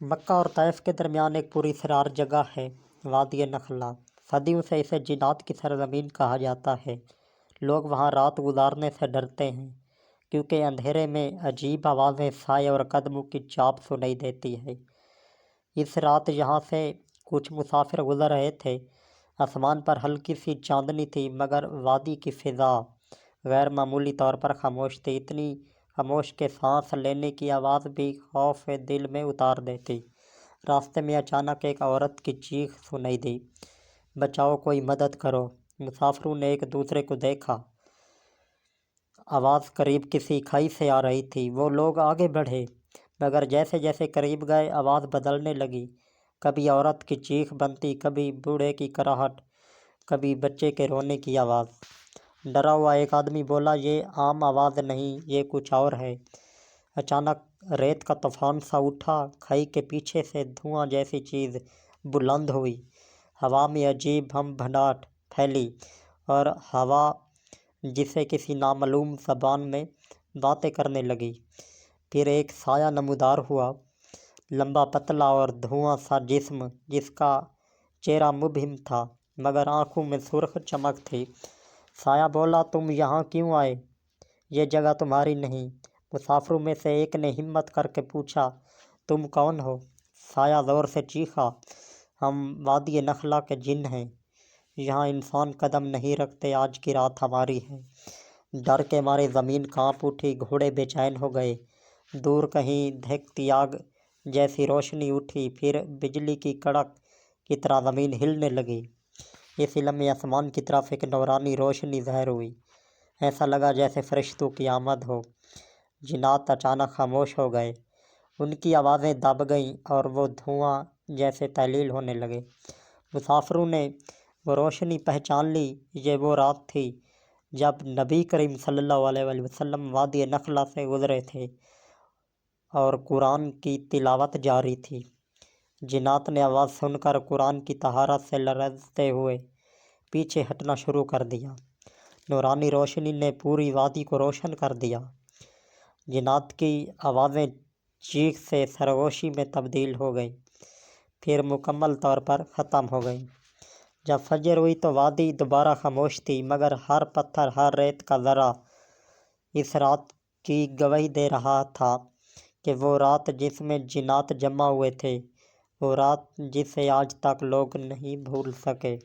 مکہ اور طائف کے درمیان ایک پوری سرار جگہ ہے، وادی نخلا۔ صدیوں سے اسے جنات کی سرزمین کہا جاتا ہے۔ لوگ وہاں رات گزارنے سے ڈرتے ہیں کیونکہ اندھیرے میں عجیب آوازیں، سائے اور قدموں کی چاپ سنائی دیتی ہے۔ اس رات یہاں سے کچھ مسافر گزر رہے تھے۔ آسمان پر ہلکی سی چاندنی تھی، مگر وادی کی فضا غیر معمولی طور پر خاموش تھی، اتنی خاموش کہ سانس لینے کی آواز بھی خوف دل میں اتار دیتی۔ راستے میں اچانک ایک عورت کی چیخ سنائی دی، "بچاؤ، کوئی مدد کرو!" مسافروں نے ایک دوسرے کو دیکھا۔ آواز قریب کسی کھائی سے آ رہی تھی۔ وہ لوگ آگے بڑھے، مگر جیسے جیسے قریب گئے آواز بدلنے لگی۔ کبھی عورت کی چیخ بنتی، کبھی بوڑھے کی کراہٹ، کبھی بچے کے رونے کی آواز۔ ڈرا ہوا ایک آدمی بولا، "یہ عام آواز نہیں، یہ کچھ اور ہے۔" اچانک ریت کا طوفان سا اٹھا، کھائی کے پیچھے سے دھواں جیسی چیز بلند ہوئی، ہوا میں عجیب بھنبھناہٹ پھیلی، اور ہوا جسے کسی نامعلوم زبان میں باتیں کرنے لگی۔ پھر ایک سایہ نمودار ہوا، لمبا، پتلا اور دھواں سا جسم، جس کا چہرہ مبہم تھا مگر آنکھوں میں سرخ چمک تھی۔ سایہ بولا، "تم یہاں کیوں آئے؟ یہ جگہ تمہاری نہیں۔" مسافروں میں سے ایک نے ہمت کر کے پوچھا، "تم کون ہو؟" سایہ زور سے چیخا، "ہم وادی نخلا کے جن ہیں۔ یہاں انسان قدم نہیں رکھتے، آج کی رات ہماری ہے۔" ڈر کے مارے زمین کانپ اٹھی، گھوڑے بے چین ہو گئے۔ دور کہیں دہکتی آگ جیسی روشنی اٹھی، پھر بجلی کی کڑک کی طرح زمین ہلنے لگی۔ اس لمحے آسمان کی طرف ایک نورانی روشنی ظاہر ہوئی، ایسا لگا جیسے فرشتوں کی آمد ہو۔ جنات اچانک خاموش ہو گئے، ان کی آوازیں دب گئیں اور وہ دھواں جیسے تحلیل ہونے لگے۔ مسافروں نے وہ روشنی پہچان لی۔ یہ وہ رات تھی جب نبی کریم صلی اللہ علیہ وسلم وادی نخلا سے گزرے تھے اور قرآن کی تلاوت جاری تھی۔ جنات نے آواز سن کر قرآن کی طہارت سے لرزتے ہوئے پیچھے ہٹنا شروع کر دیا۔ نورانی روشنی نے پوری وادی کو روشن کر دیا۔ جنات کی آوازیں چیخ سے سرگوشی میں تبدیل ہو گئیں، پھر مکمل طور پر ختم ہو گئیں۔ جب فجر ہوئی تو وادی دوبارہ خاموش تھی، مگر ہر پتھر، ہر ریت کا ذرہ اس رات کی گواہی دے رہا تھا کہ وہ رات جس میں جنات جمع ہوئے تھے، وہ رات جسے آج تک لوگ نہیں بھول سکے۔